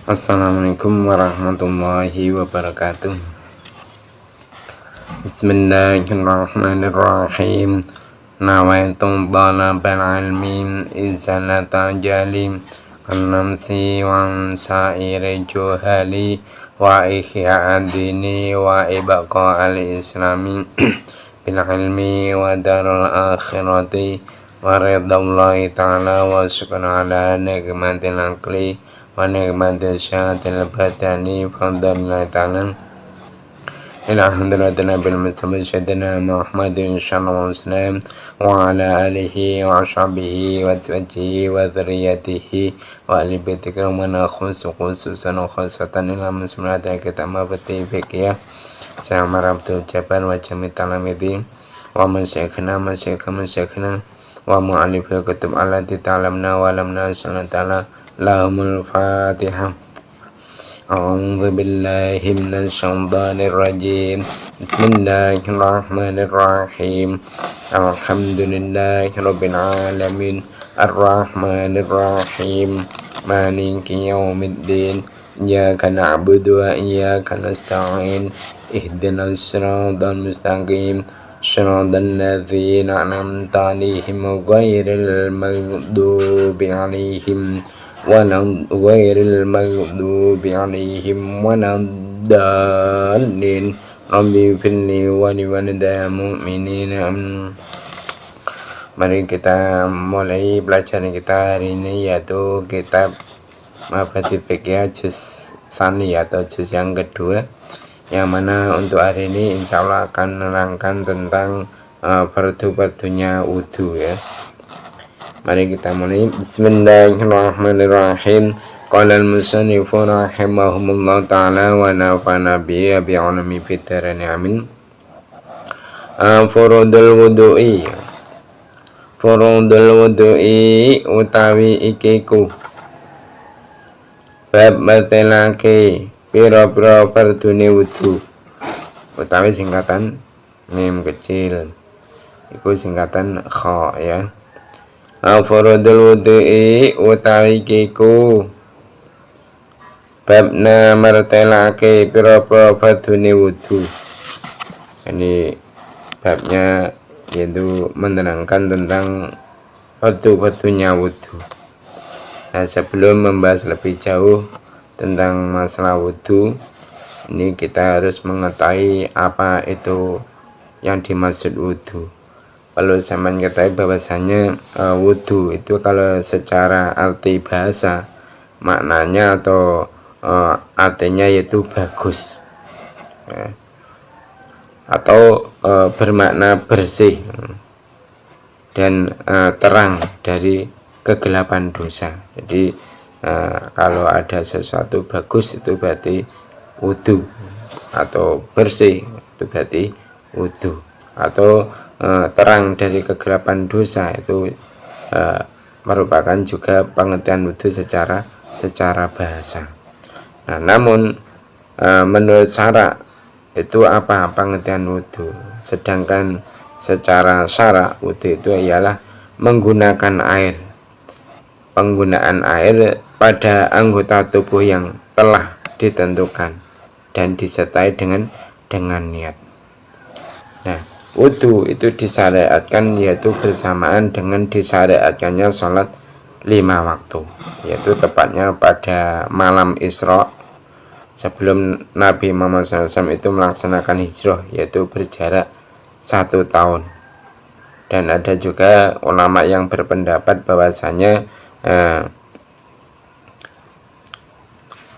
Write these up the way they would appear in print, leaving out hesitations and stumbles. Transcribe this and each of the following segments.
Assalamualaikum warahmatullahi wabarakatuh. Bismillahirrahmanirrahim. Nawaitu talabal ilmi izalata jalim an-namsi wa sa'iri juhali wa ihya ad-dini wa ibqa al-islami bil ilmi wa darul akhirati wa ridallahi ta'ala wa syukran ala nikmatil aqli wa nikmatil syahatil badani fadlillahi ta'ala ila hadratina bil mustafa sayyidina Muhammadin sallallahu alaihi wasallam wa ala alihi wa ashabihi wa azwajihi wa dzurriyyatihi wa ahli baitihi wa khususan khasatan ila muslimati kita mabati fikih sama Abdul Jabbar wa jami talamidi wa masyayikhna wa mu'allifil kutub allati ta'lamna wa lamna sallallahu lahumul fatihah. A'udzu billahi minasy syaithanir rajim. Bismillahirrahmanirrahim. Alhamdulillahirabbil alamin. Arrahmanir rahim. Maliki yaumiddin. Iyyaka na'budu wa iyyaka nasta'in. Ihdinas siratal mustaqim. Shiratal ladzina an'amta 'alaihim ghairil maghdubi 'alaihim ghairil maghdubi 'alaihim waladdallin. Rabbi firli wa liwalidayya mu'minina. Mari kita mulai pelajaran kita hari ini, yaitu kitab Mafatihul Fiqh juz Tsani atau juz yang kedua, yang mana untuk hari ini insya Allah akan menerangkan tentang fardu-fardunya wudu ya. Mari kita mulai. Bismillahirrahmanirrahim. Qala al-musannifu rahimahumullah ta'ala wa nafa'ana bihi bi 'ulumi fid dharain amin. Furudul wudu'i utawi ikiku bab matelake pira-pira fardune wudu, utawi singkatan mim kecil iku singkatan kha ya. Furudul wudu'i utawi ikiku babna martelake pira-pira fardune wudu. Ini babnya yaitu menerangkan tentang fardu-fardunya wudu. Nah, sebelum membahas lebih jauh tentang masalah wudu, ini kita harus mengetahui apa itu yang dimaksud wudu. Kalau zaman ketahui bahwasanya wudu itu kalau secara arti bahasa maknanya atau artinya yaitu bagus ya, atau bermakna bersih dan terang dari kegelapan dosa. Jadi kalau ada sesuatu bagus itu berarti wudu, atau bersih itu berarti wudu, atau terang dari kegelapan dosa itu merupakan juga pengertian wudu secara bahasa. Nah, namun menurut syara itu apa pengertian wudu? Sedangkan secara syara wudu itu ialah menggunakan air, penggunaan air pada anggota tubuh yang telah ditentukan dan disertai dengan niat. Nah, wudu itu disyariatkan yaitu bersamaan dengan disyariatkannya sholat 5 waktu, yaitu tepatnya pada malam Isra sebelum Nabi Muhammad SAW itu melaksanakan hijrah, yaitu berjarak 1 tahun. Dan ada juga ulama yang berpendapat bahwasanya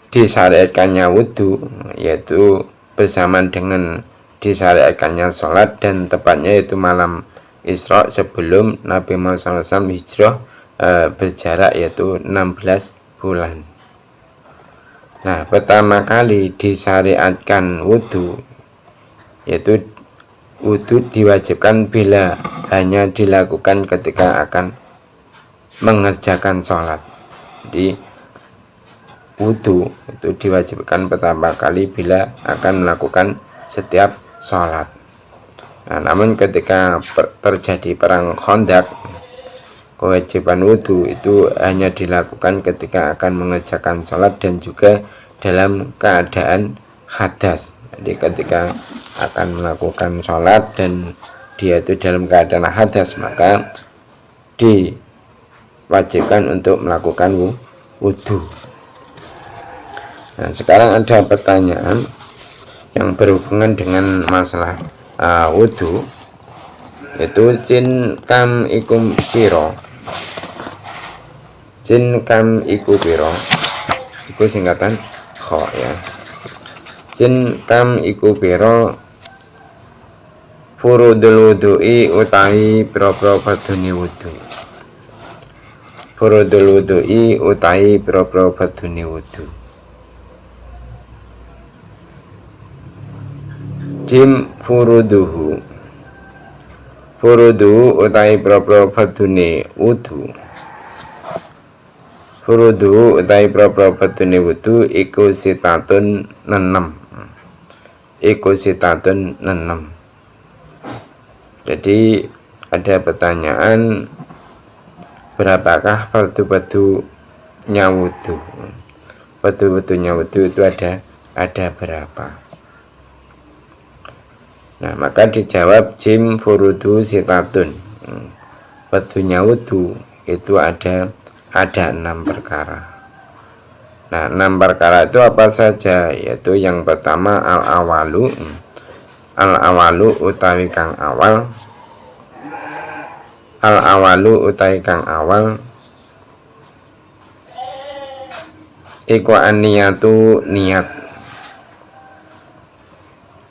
disyariatkannya wudu yaitu bersamaan dengan disyariatkannya sholat, dan tepatnya itu malam Isra sebelum Nabi Muhammad SAW hijrah berjarak yaitu 16 bulan. Nah, pertama kali disyariatkan wudu yaitu wudu diwajibkan bila hanya dilakukan ketika akan mengerjakan sholat. Jadi wudu itu diwajibkan pertama kali bila akan melakukan setiap sholat. Nah, namun ketika terjadi perang Khandaq, Kewajiban wudhu itu hanya dilakukan ketika akan mengerjakan sholat dan juga dalam keadaan hadas. Jadi ketika akan melakukan sholat dan dia itu dalam keadaan hadas, maka diwajibkan untuk melakukan wudhu. Nah, sekarang ada pertanyaan yang berhubungan dengan masalah wudhu, yaitu sin kam ikum piro. Sin kam iku piro, iku singkatan kho ya. Sin kam iku piro furudul wudu'i utahi piro-piro fardune wudhu. Furudul wudu'i utahi piro-piro fardune wudhu. Jim furuduhu. Furuduhu utahi piro-piro fardune wudhu. Furudu utai pro-pro fardune wudhu iku sitatun 6. Iku sitatun 6. Jadi ada pertanyaan, berapakah fardu-fardunya wudhu? Fardu-fardunya wudhu itu ada berapa? Nah, maka dijawab jim furudu sitatun. Fardunya wudhu itu ada 6 perkara. Nah, 6 perkara itu apa saja? Yaitu yang pertama al-awalu. Al-awalu utawi kang awal. Al-awalu utawi kang awal iku an-niyatu niat.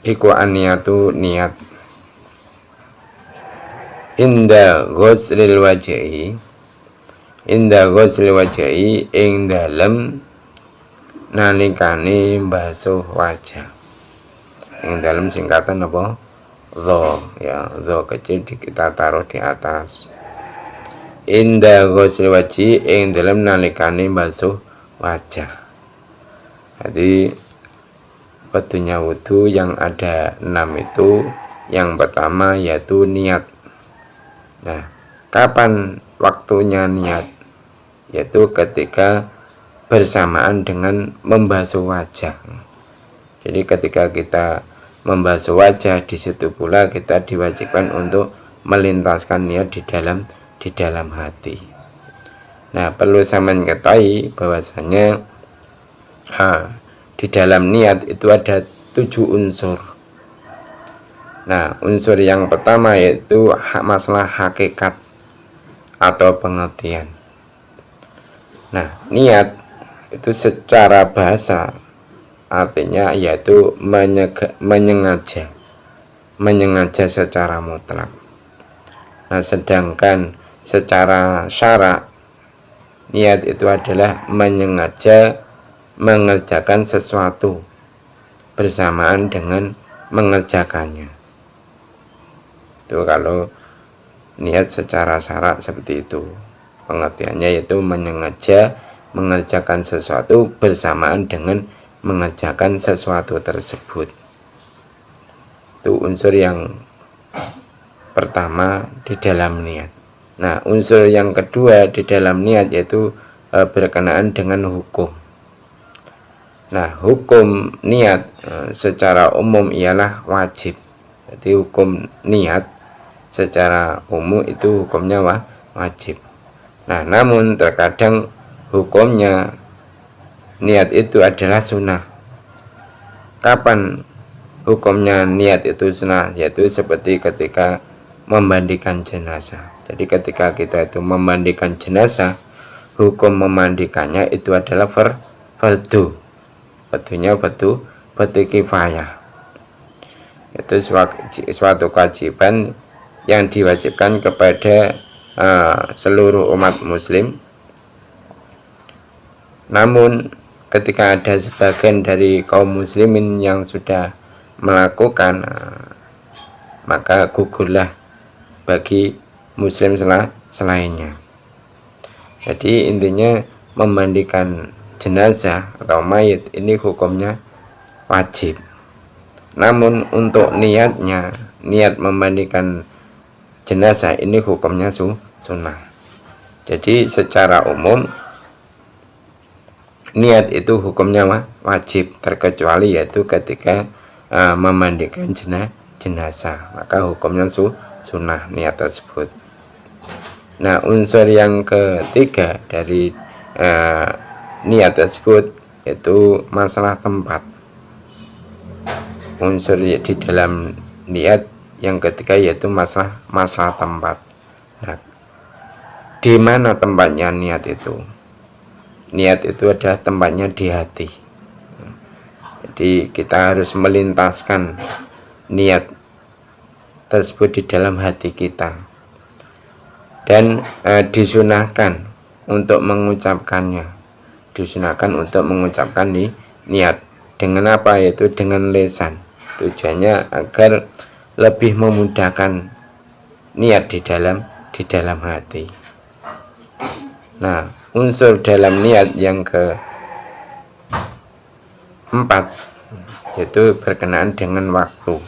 Iku an-niyatu niat. Inda ghuslil wajhi. Inda ghusli wajhi ing dalem nalikane basuh wajah. Ing dalem singkatan apa? Dha ya, dha kecil kita taruh di atas. Inda ghusli wajhi ing dalem nalikane basuh wajah. Jadi fardunya wudhu yang ada 6 itu, yang pertama yaitu niat. Nah, kapan waktunya niat? Yaitu ketika bersamaan dengan membasuh wajah. Jadi ketika kita membasuh wajah, di situ pula kita diwajibkan untuk melintaskan niat di dalam hati. Nah, perlu sampeyan ketahui bahwasanya di dalam niat itu ada 7 unsur. Nah, unsur yang pertama yaitu masalah hakikat atau pengertian. Nah, niat itu secara bahasa artinya yaitu menyengaja secara mutlak. Nah, sedangkan secara syara niat itu adalah menyengaja mengerjakan sesuatu bersamaan dengan mengerjakannya. Itu kalau niat secara syara seperti itu. Pengertiannya yaitu menyengaja mengerjakan sesuatu bersamaan dengan mengerjakan sesuatu tersebut. Itu unsur yang pertama di dalam niat. Nah, unsur yang kedua di dalam niat yaitu berkenaan dengan hukum. Nah, hukum niat secara umum ialah wajib. Jadi hukum niat secara umum itu hukumnya wajib. Nah, namun terkadang hukumnya niat itu adalah sunnah. Kapan hukumnya niat itu sunnah? Yaitu seperti ketika memandikan jenazah. Jadi ketika kita itu memandikan jenazah, hukum memandikannya itu adalah fardu. Fardunya fardu kifayah. Itu suatu kewajiban yang diwajibkan kepada seluruh umat muslim. Namun ketika ada sebagian dari kaum muslimin yang sudah melakukan, maka gugurlah bagi muslim selainnya. Jadi intinya memandikan jenazah atau mayit ini hukumnya wajib. Namun untuk niatnya, niat memandikan jenazah ini hukumnya sunnah. Jadi secara umum niat itu hukumnya wajib, terkecuali yaitu ketika memandikan jenazah, maka hukumnya sunnah niat tersebut. Nah, unsur yang ketiga dari niat tersebut yaitu masalah tempat. Unsur di dalam niat yang ketiga yaitu masalah tempat. Nah, di mana tempatnya niat itu? Niat itu adalah tempatnya di hati. Jadi kita harus melintaskan niat tersebut di dalam hati kita, dan disunahkan untuk mengucapkannya. Disunahkan untuk mengucapkan niat dengan apa? Yaitu dengan lisan. Tujuannya agar lebih memudahkan niat di dalam hati. Nah, unsur dalam niat yang keempat yaitu berkenaan dengan waktu.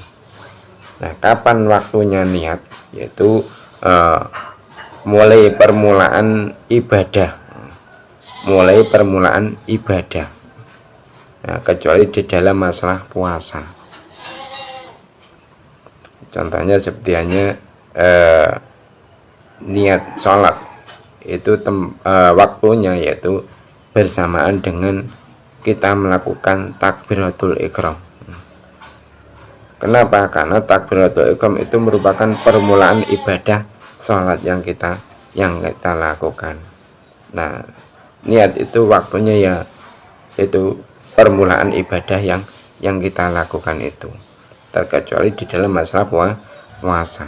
Nah, kapan waktunya niat? Yaitu mulai permulaan ibadah. Nah, kecuali di dalam masalah puasa. Contohnya seperti niat sholat itu waktunya yaitu bersamaan dengan kita melakukan takbiratul ihram. Kenapa? Karena takbiratul ihram itu merupakan permulaan ibadah sholat yang kita lakukan. Nah, niat itu waktunya ya itu permulaan ibadah yang kita lakukan itu, terkecuali di dalam masalah puasa.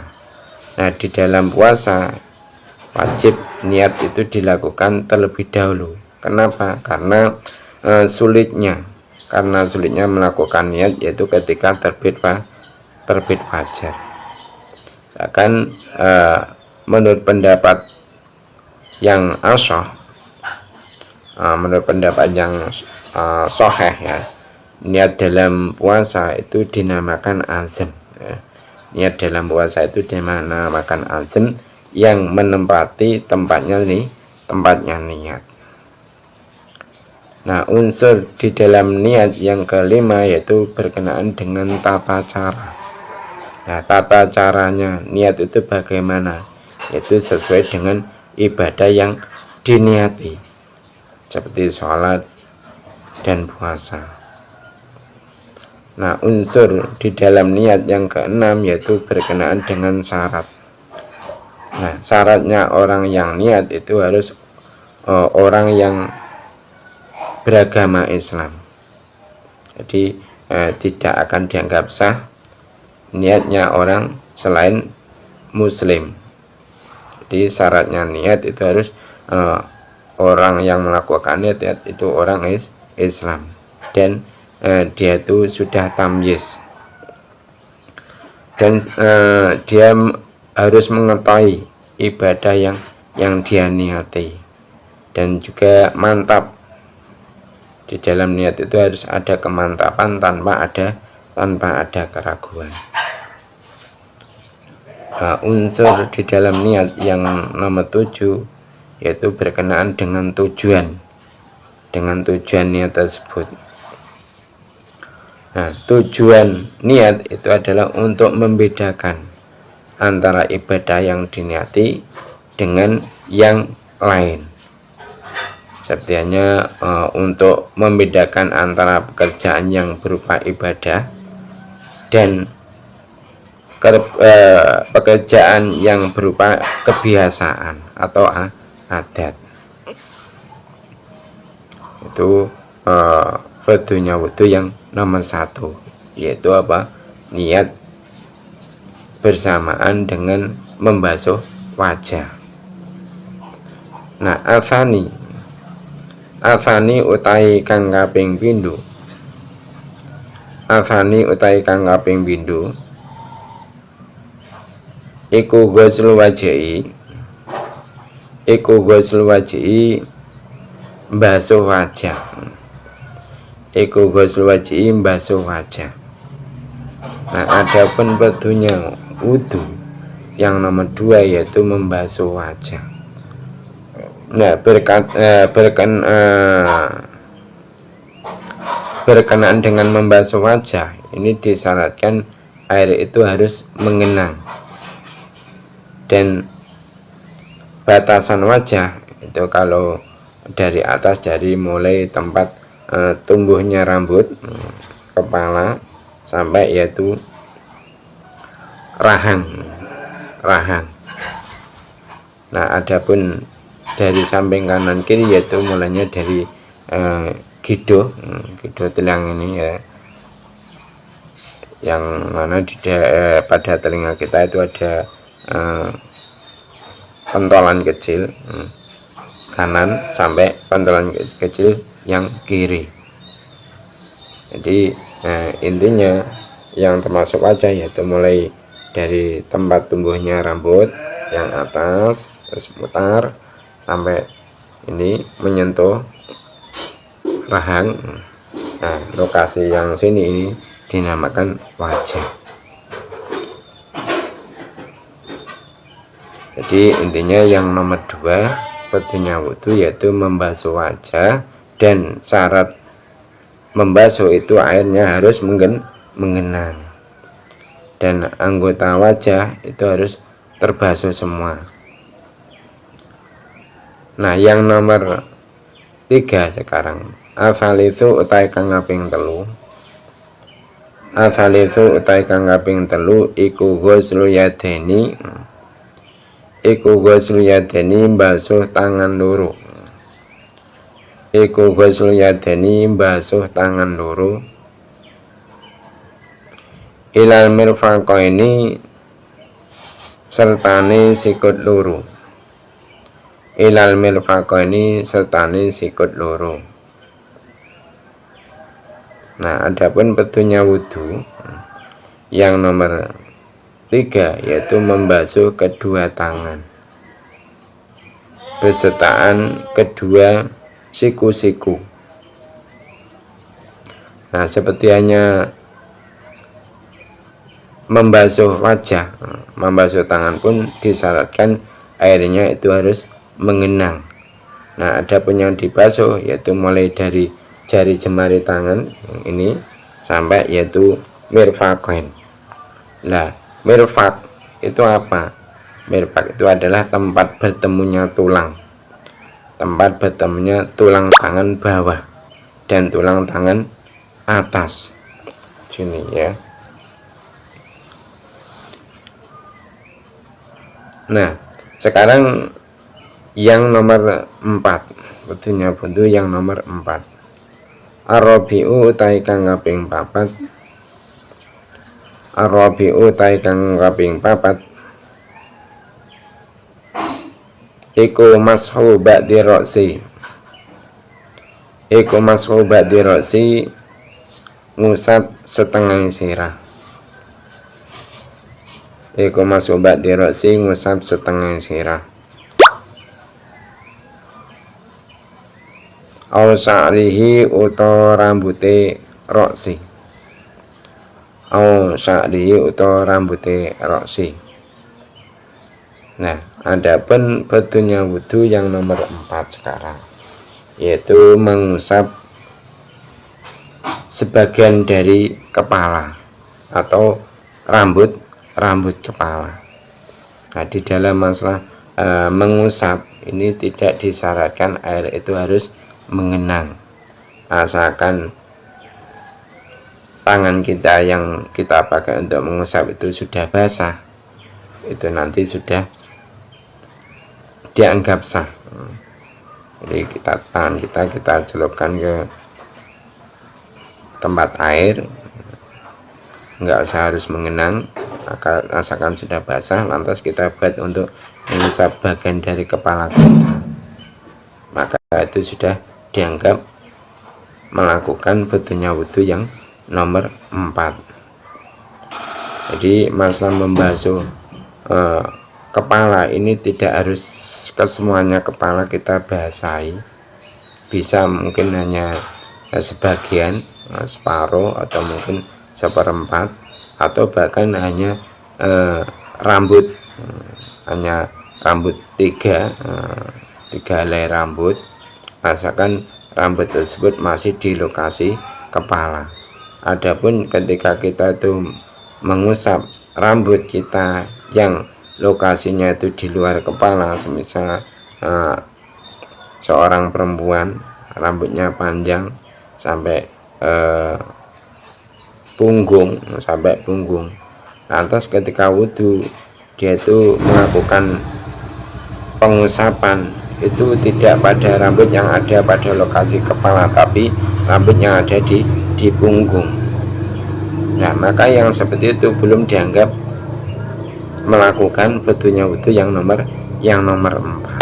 Nah, di dalam puasa wajib niat itu dilakukan terlebih dahulu. Kenapa? Karena sulitnya melakukan niat yaitu ketika terbit fajar. Bahkan menurut pendapat yang sahih ya, niat dalam puasa itu dinamakan azm ya. Niat dalam puasa itu dinamakan azm yang menempati tempatnya niat. Nah, unsur di dalam niat yang kelima yaitu berkenaan dengan tata cara. Nah, tata caranya niat itu bagaimana? Yaitu sesuai dengan ibadah yang diniati, seperti sholat dan puasa. Nah, unsur di dalam niat yang keenam yaitu berkenaan dengan syarat. Nah, syaratnya orang yang niat itu harus orang yang beragama Islam. Jadi tidak akan dianggap sah niatnya orang selain Muslim. Jadi syaratnya niat itu harus orang yang melakukan niat itu orang Islam, dan dia itu sudah tamyiz, dan dia harus mengetahui ibadah yang dia niati, dan juga mantap. Di dalam niat itu harus ada kemantapan tanpa ada keraguan. Nah, unsur di dalam niat yang nomor 7 yaitu berkenaan dengan tujuan niat tersebut. Nah, tujuan niat itu adalah untuk membedakan antara ibadah yang diniati dengan yang lain. Seperti untuk membedakan antara pekerjaan yang berupa ibadah dan pekerjaan yang berupa kebiasaan atau adat. Itu wudu yang nomor 1, yaitu niat bersamaan dengan membasuh wajah. Nah, Afani utai kang kaping pindho. Iku ghusl wajhi mbasuh wajah. Nah, adapun wudu yang nomor 2 yaitu membasuh wajah. Nah, berkenaan dengan membasuh wajah, ini disyaratkan air itu harus mengenang, dan batasan wajah itu kalau dari atas, dari mulai tempat tumbuhnya rambut kepala sampai yaitu rahang. Nah, adapun dari samping kanan kiri yaitu mulainya dari gido telang ini ya, yang mana pada telinga kita itu ada pentolan kecil kanan sampai pentolan kecil yang kiri. Jadi intinya yang termasuk wajah yaitu mulai dari tempat tumbuhnya rambut yang atas, terus mutar sampai ini menyentuh rahang. Nah, lokasi yang sini ini dinamakan wajah. Jadi intinya yang nomor 2 petunjuk wudhu yaitu membasuh wajah, dan syarat membasuh itu airnya harus mengenang, dan anggota wajah itu harus terbasuh semua. Nah, yang nomor 3 sekarang, asal itu utai kang kaping telu. Asal itu utai kang kaping telu iku ghuslu yadeni. Iku ghuslu yadeni basuh tangan loro. Iku ghuslu yadeni basuh tangan loro. Ilal mirfaqaini sertane sikut loro. Ilal mirfaqaini sertane sikut loro. Nah, adapun petunjuk wudhu yang nomor 3 yaitu membasuh kedua tangan besertaan kedua siku-siku. Nah, seperti hanya membasuh wajah, membasuh tangan pun disyaratkan airnya itu harus mengenang. Nah, adapun yang dibasuh yaitu mulai dari jari jemari tangan ini sampai yaitu mirfaqain. Nah, mirfaq itu apa? Mirfaq itu adalah tempat bertemunya tulang. Tempat bertemunya tulang tangan bawah dan tulang tangan atas. Sini ya. Nah, sekarang yang nomor 4, petunjuk wudhu yang nomor 4. Ar-rabi'u utai kang kaping 4. Ar-rabi'u utai kang kaping 4 iku mashu ba'di ra'si. Iku mashu ba'di ra'si, ngusap setengah sirah. Iku mashu ba'di ra'si, ngusap setengah sirah. Au sa'rihi uta rambute ra'si. Au sa'rihi uta rambute ra'si. Nah, adapun petunjuk wudhu yang nomor 4 sekarang yaitu mengusap sebagian dari kepala atau rambut kepala. Nah, di dalam masalah mengusap ini tidak disyaratkan air itu harus mengenang, asalkan tangan kita yang kita pakai untuk mengusap itu sudah basah, itu nanti sudah dianggap sah. Jadi tangan kita celupkan ke tempat air, nggak usah harus mengenang, asalkan sudah basah, lantas kita buat untuk mengusap bagian dari kepala kita, maka itu sudah dianggap melakukan petunjuk wudhu yang nomor 4. Jadi masalah membasuh kepala ini tidak harus kesemuanya kepala kita basahi, bisa mungkin hanya sebagian, separuh atau mungkin seperempat, atau bahkan hanya rambut, hanya rambut 3 3 helai rambut, asalkan rambut tersebut masih di lokasi kepala. Adapun ketika kita itu mengusap rambut kita yang lokasinya itu di luar kepala, semisal seorang perempuan rambutnya panjang sampai punggung, lantas ketika wudhu dia itu melakukan pengusapan, itu tidak pada rambut yang ada pada lokasi kepala, tapi rambut yang ada di punggung. Nah, maka yang seperti itu belum dianggap melakukan wudhunya wudhu yang nomor 4.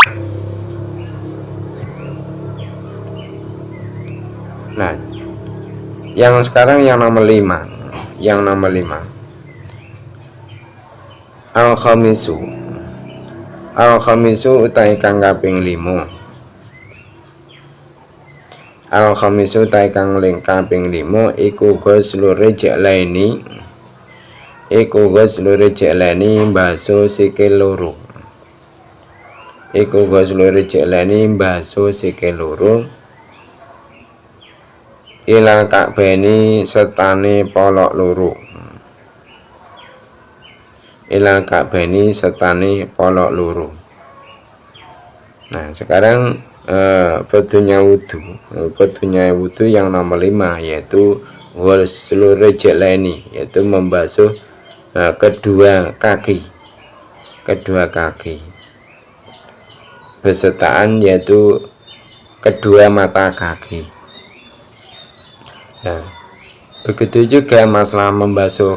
Nah, yang sekarang yang nomor 5. Al-khamisu utai kang kaping 5. Al-khamisu utai kang kaping 5 iku ghuslu rijlaini. Iku ghuslu rijlaini baso sikil loro. Iku ghuslu rijlaini baso sikil loro. Ilal ka'beni setane polok loro. Ilal ka'beni setane polok loro. Nah, sekarang wudhunya wudhu yang nomor 5 yaitu ghuslu rijlaini, yaitu membasuh kedua kaki. Besertaan yaitu kedua mata kaki. Nah, begitu juga masalah membasuh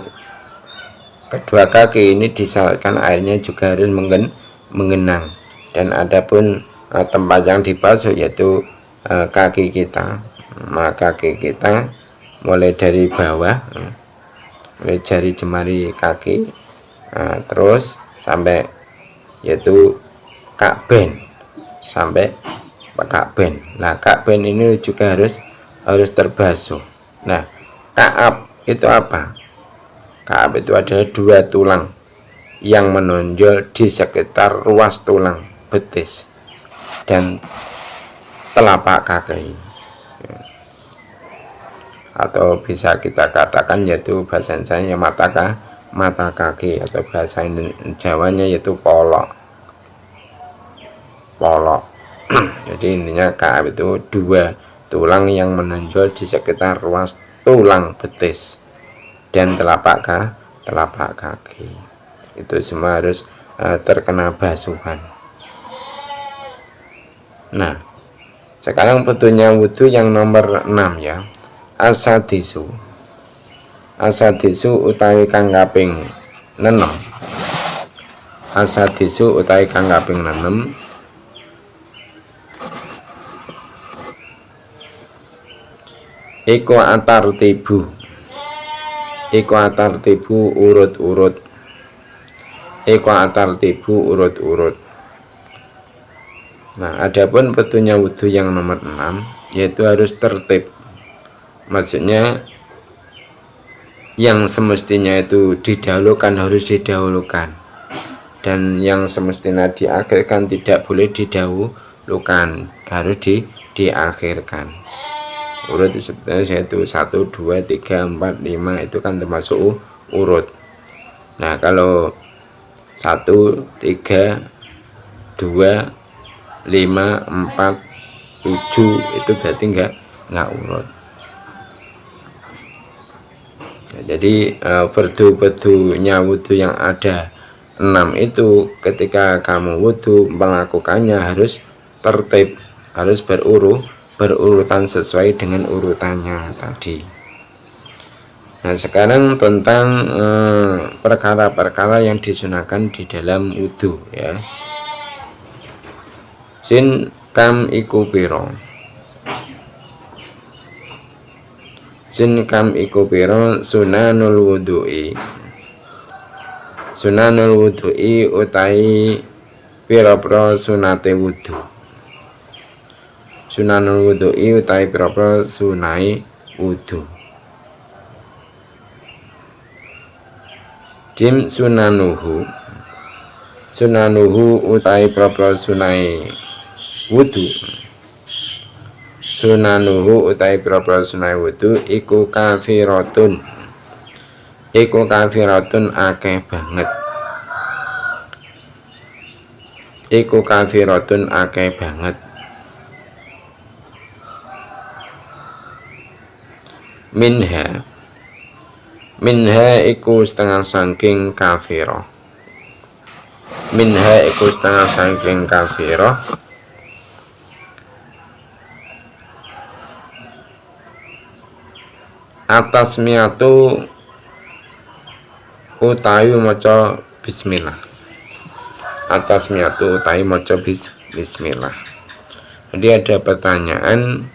kedua kaki ini disyaratkan airnya juga harus mengenang. Dan adapun tempat yang dibasuh yaitu kaki kita, maka kaki kita mulai dari bawah, mulai jari jemari kaki, terus sampai yaitu ka'ben, sampai ka'ben. Nah, ka'ben ini juga harus terbasuh. Nah, ka'ab itu apa? Ka'ab itu adalah 2 tulang yang menonjol di sekitar ruas tulang betis dan telapak kaki, atau bisa kita katakan yaitu bahasa Indonesia mata kaki, atau bahasa Jawanya yaitu polok. Jadi intinya ka'ab itu 2 tulang yang menonjol di sekitar ruas tulang betis dan telapak kaki. Itu semua harus terkena basuhan. Nah, sekarang wudhunya wudhu yang nomor 6 ya. Asadisu utawi kang kaping 6. Asadisu utawi kang kaping 6 iku atar tibu urut-urut. Nah, adapun wudhunya wudhu yang nomor 6 yaitu harus tertib. Maksudnya yang semestinya itu didahulukan harus didahulukan, dan yang semestinya diakhirkan tidak boleh didahulukan, harus diakhirkan. Urut sebenarnya yaitu 1, 2, 3, 4, 5 itu kan termasuk urut. Nah, kalau 1, 3, 2, 5, 4, 7 itu berarti enggak urut. Nah, jadi wudhunya wudhu yang ada 6 itu ketika kamu wudhu melakukannya harus tertib, harus berurutan sesuai dengan urutannya tadi. Nah, sekarang tentang perkara-perkara yang disunahkan di dalam wudhu ya. Sin kam iku piro. Sin kam iku piro sunanul wudhu'i. Sunanul wudhu'i utai piro-piro sunate wudhu. Sunanul wudhu'i utai piro-piro sunai wudhu. Jim sunanuhu utai piro-piro sunai wudu. Sunanuhu utai pira-pira sunai wudu iku kafiratun. Iku kafiratun akeh banget. Iku kafiratun akeh banget. Minha iku setengah saking kafirah. Minha iku setengah saking kafirah. Atas miatu utawi maca bismillah. Atas miatu utawi maca bismillah. Jadi ada pertanyaan,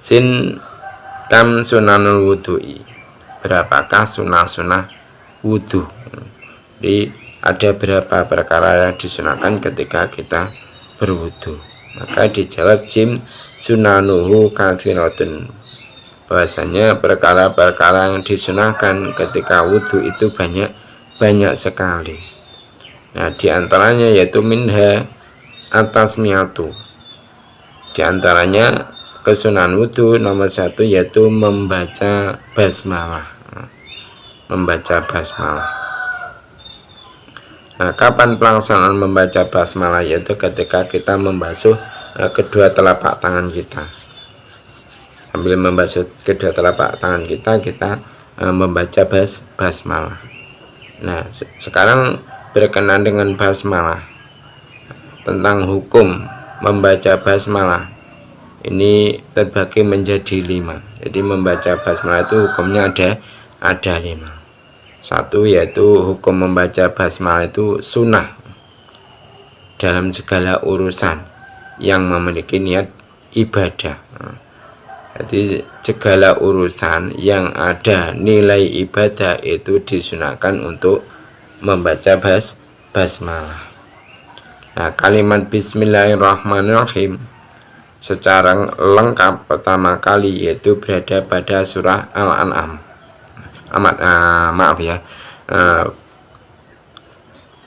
sin kam sunanul wudu'i, berapakah sunah-sunah wudu? Jadi ada berapa perkara yang disunahkan ketika kita berwudu? Maka dijawab jim sunanuhu kafiratun, bahwasanya perkara-perkara yang disunahkan ketika wudu itu banyak sekali. Nah, diantaranya yaitu minha atas miatu. Diantaranya kesunahan wudu nomor 1 yaitu membaca basmalah. Membaca basmalah. Nah, kapan pelaksanaan membaca basmalah? Yaitu ketika kita membasuh kedua telapak tangan kita. Sambil membasuh kedua telapak tangan kita membaca basmalah. Nah, sekarang berkenaan dengan basmalah, tentang hukum membaca basmalah ini terbagi menjadi 5. Jadi membaca basmalah itu hukumnya ada 5. 1 yaitu hukum membaca basmalah itu sunnah dalam segala urusan yang memiliki niat ibadah. Jadi segala urusan yang ada nilai ibadah itu disunahkan untuk membaca basmalah. Nah, kalimat bismillahirrahmanirrahim secara lengkap pertama kali yaitu berada pada surah Al-An'am.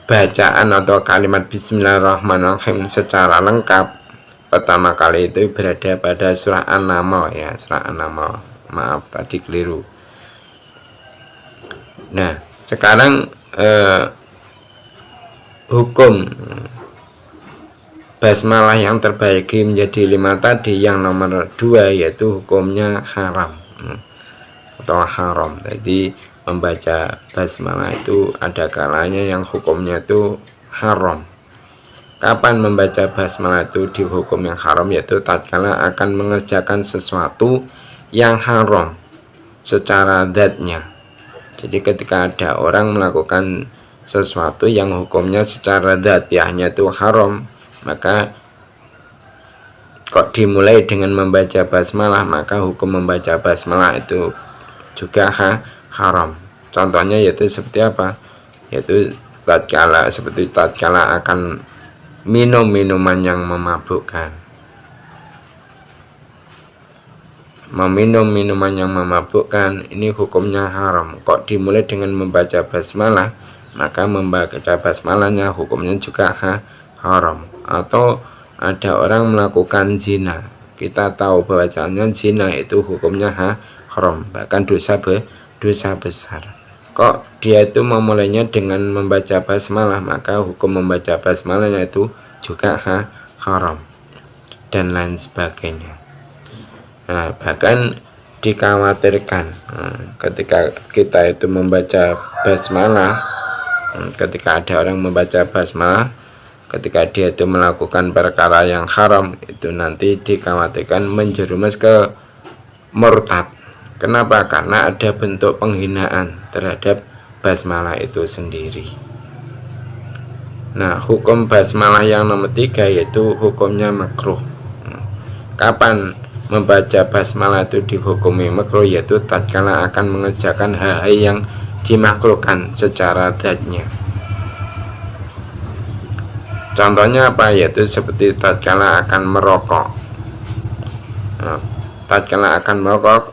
Bacaan atau kalimat bismillahirrahmanirrahim secara lengkap pertama kali itu berada pada surah An-Naml ya, surah An-Naml. Maaf tadi keliru. Nah, sekarang hukum basmalah yang terbagi menjadi 5 tadi, yang nomor 2 yaitu hukumnya haram atau haram. Jadi membaca basmalah itu ada kalanya yang hukumnya itu haram. Kapan membaca basmalah itu dihukum yang haram? Yaitu tatkala akan mengerjakan sesuatu yang haram secara zatnya. Jadi ketika ada orang melakukan sesuatu yang hukumnya secara zatiahnya itu haram, maka kok dimulai dengan membaca basmalah, maka hukum membaca basmalah itu juga haram. Contohnya yaitu seperti apa? Yaitu tatkala akan minum minuman yang memabukkan. Meminum minuman yang memabukkan ini hukumnya haram. Kok dimulai dengan membaca basmalah, maka membaca basmalahnya hukumnya juga haram. Atau ada orang melakukan zina, kita tahu bahwasanya zina itu hukumnya haram, bahkan dosa besar. Kok dia itu memulainya dengan membaca basmalah, maka hukum membaca basmalahnya itu juga haram dan lain sebagainya. Nah, bahkan dikhawatirkan ketika kita itu membaca basmalah, ketika ada orang membaca basmalah, ketika dia itu melakukan perkara yang haram, itu nanti dikhawatirkan menjerumus ke murtad. Kenapa? Karena ada bentuk penghinaan terhadap basmalah itu sendiri. Nah, hukum basmalah yang nomor 3 yaitu hukumnya makruh. Kapan membaca basmalah itu dihukumi makruh? Yaitu tatkala akan mengerjakan hal-hal yang dimakruhkan secara zatnya. Contohnya apa? Yaitu seperti tatkala akan merokok. Tatkala akan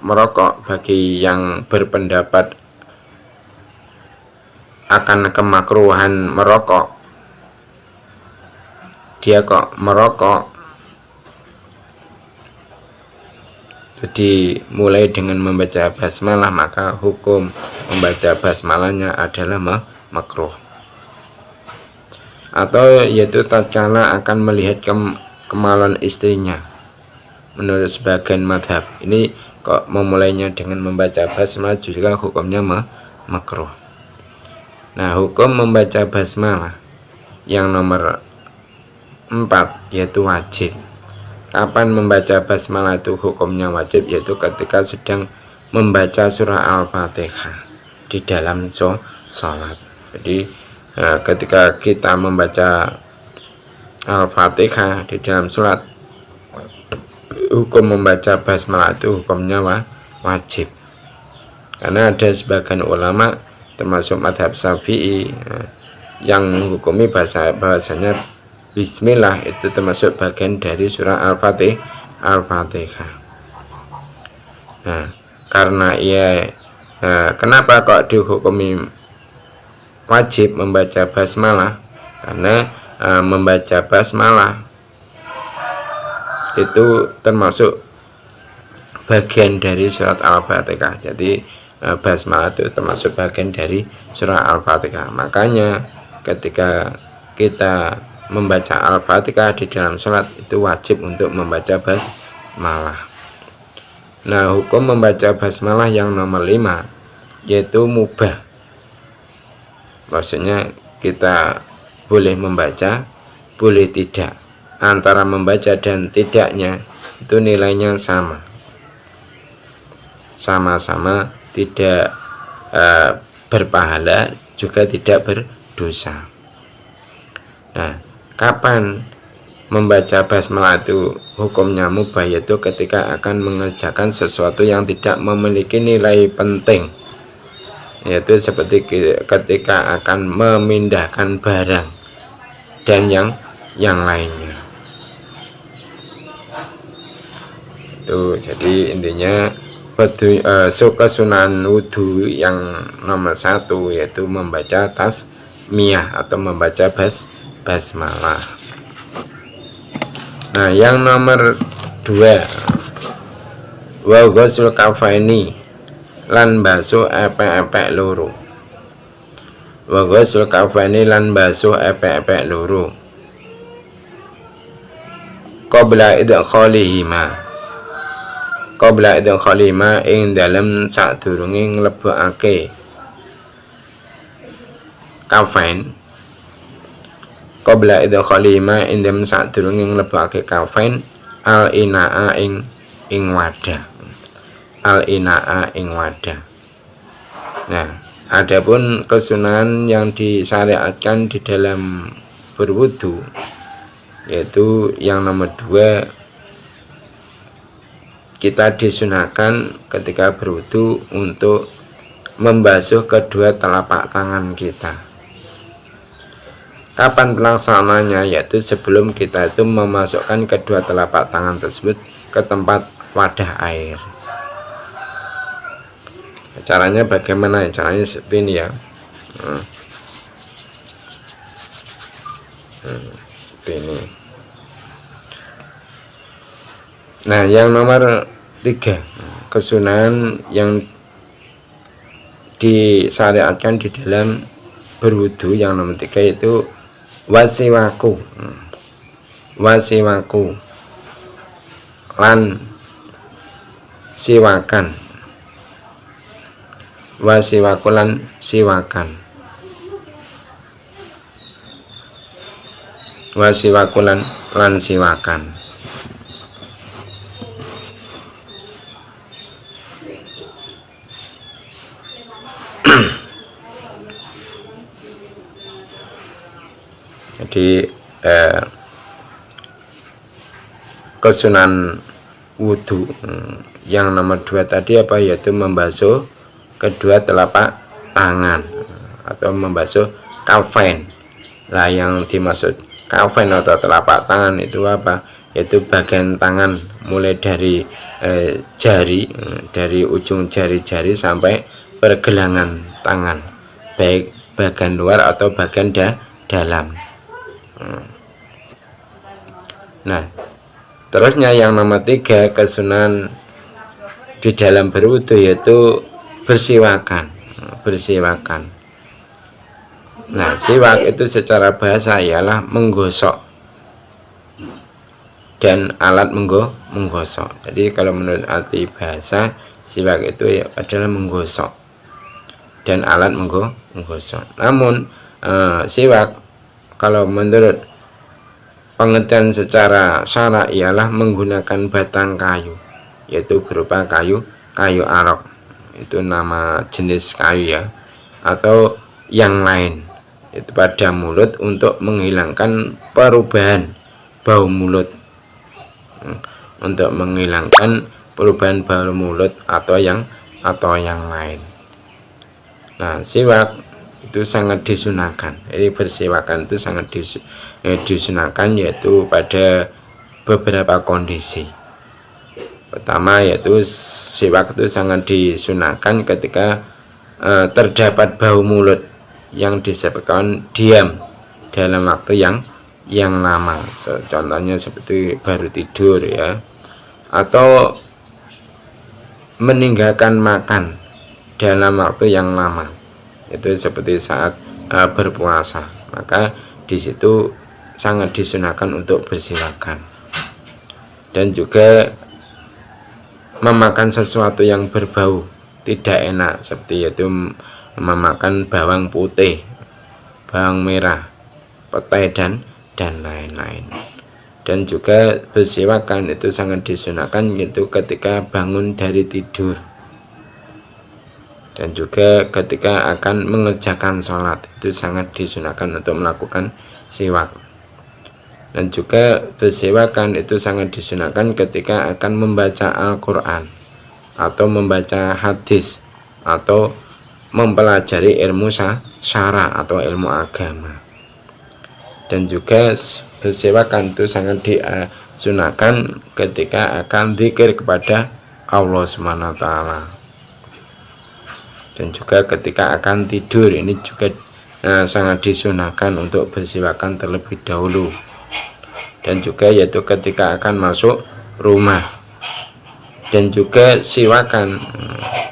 merokok bagi yang berpendapat akan kemakruhan merokok, dia kok merokok, jadi mulai dengan membaca basmalah, maka hukum membaca basmalahnya adalah makruh. Atau yaitu tatkala akan melihat kemaluan istrinya, menurut sebagian madhab ini kok memulainya dengan membaca basmalah juga hukumnya makruh. Nah, hukum membaca basmalah yang nomor 4 yaitu wajib. Kapan membaca basmalah itu hukumnya wajib, yaitu ketika sedang membaca surah Al-Fatihah di dalam sholat. Jadi ketika kita membaca Al-Fatihah di dalam sholat, hukum membaca basmalah itu hukumnya wajib. Karena ada sebagian ulama termasuk madhab Syafi'i yang menghukumi bahasanya Bismillah itu termasuk bagian dari surah Al-Fatihah. Nah, karena kenapa kok dihukumi wajib membaca basmalah? Karena membaca basmalah itu termasuk bagian dari surat Al-Fatihah. Jadi basmalah itu termasuk bagian dari surah Al-Fatihah. Makanya ketika kita membaca Al-Fatihah di dalam sholat itu wajib untuk membaca basmalah. Nah, hukum membaca basmalah yang nomor 5 yaitu mubah. Maksudnya kita boleh membaca, boleh tidak. Antara membaca dan tidaknya itu nilainya sama-sama tidak berpahala, juga tidak berdosa. Nah, kapan membaca basmalah itu hukumnya mubah, yaitu ketika akan mengerjakan sesuatu yang tidak memiliki nilai penting, yaitu seperti ketika akan memindahkan barang dan yang lainnya. Itu jadi intinya kesunahan wudhu yang nomor 1 yaitu membaca tasmiyah atau membaca basmalah. Nah, yang nomor 2 wa ghusl kafaini lan basuh epek-epek loro. Wa ghusl kafaini lan basuh epek-epek loro qabla idkhalihima ing dalem sadurunge nglebokake kafain. Qabla idkhalihima ing dalem sadurunge nglebokake kafain al-inaa ing wadah. Al-inaa ing wadah. Nah, adapun kesunahan yang disyariatkan di dalam berwudu yaitu yang nomor 2, kita disunahkan ketika berwudu untuk membasuh kedua telapak tangan kita. Kapan pelaksananya? Yaitu sebelum kita itu memasukkan kedua telapak tangan tersebut ke tempat wadah air. Caranya bagaimana? Caranya seperti ini ya. Seperti ini. Nah, yang nomor 3, kesunahan yang disyariatkan di dalam berwudu yang nomor 3 yaitu wasiwaku lan siwakan. Wasiwaku lan siwakan. Wasiwaku lan siwakan. Jadi kesunahan wudu yang nomor 2 tadi apa? Yaitu membasuh kedua telapak tangan atau membasuh kafain. Nah, yang dimaksud kafain atau telapak tangan itu apa? Yaitu bagian tangan mulai dari jari, dari ujung jari-jari sampai pergelangan tangan, baik bagian luar atau bagian dalam. Nah, terusnya yang nomor 3 kesunahan di dalam berwudu yaitu bersiwakan. Nah, siwak itu secara bahasa ialah menggosok dan alat menggosok. Jadi kalau menurut arti bahasa, siwak itu ya adalah menggosok dan alat menggosok. Namun siwak kalau menurut pengertian secara syara ialah menggunakan batang kayu, yaitu berupa kayu arok. Itu nama jenis kayu ya, atau yang lain itu pada mulut untuk menghilangkan perubahan bau mulut, atau yang lain. Nah, siwak itu sangat disunahkan. Jadi bersiwakan itu sangat disunahkan, yaitu pada beberapa kondisi. Pertama yaitu siwak itu sangat disunahkan ketika terdapat bau mulut yang disebabkan diam dalam waktu yang lama. Contohnya seperti baru tidur ya, atau meninggalkan makan dalam waktu yang lama, itu seperti saat berpuasa, maka di situ sangat disunahkan untuk bersiwakan. Dan juga memakan sesuatu yang berbau tidak enak, seperti yaitu memakan bawang putih, bawang merah, petai dan lain-lain. Dan juga bersiwakan itu sangat disunahkan yaitu ketika bangun dari tidur, dan juga ketika akan mengerjakan sholat itu sangat disunahkan untuk melakukan siwak. Dan juga bersiwakan itu sangat disunahkan ketika akan membaca Al-Quran atau membaca hadis atau mempelajari ilmu syara atau ilmu agama. Dan juga bersiwakan itu sangat disunahkan ketika akan zikir kepada Allah SWT. Dan juga ketika akan tidur ini juga sangat disunahkan untuk bersiwakan terlebih dahulu. Dan juga yaitu ketika akan masuk rumah. Dan juga siwakan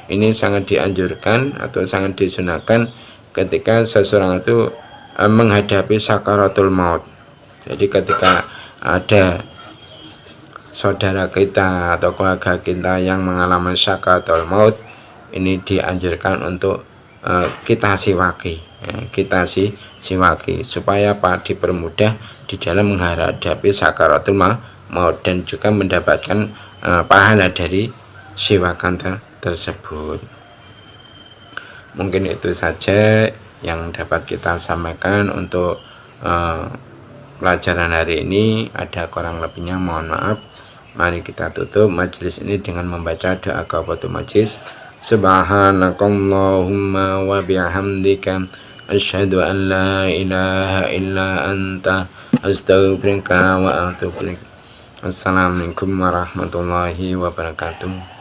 ini sangat dianjurkan atau sangat disunahkan ketika seseorang itu menghadapi sakaratul maut. Jadi ketika ada saudara kita atau keluarga kita yang mengalami sakaratul maut, ini dianjurkan untuk kita siwaki supaya dipermudah di dalam menghadapi sakaratul maut dan juga mendapatkan pahala dari siwakan tersebut. Mungkin itu saja yang dapat kita sampaikan untuk pelajaran hari ini. Ada kurang lebihnya mohon maaf. Mari kita tutup majelis ini dengan membaca doa kafaratul majelis. Subhanakallahumma wa bihamdika asyhadu an la ilaha illa anta astaghfiruka wa atubu ilaik. Assalamualaikum warahmatullahi wabarakatuh.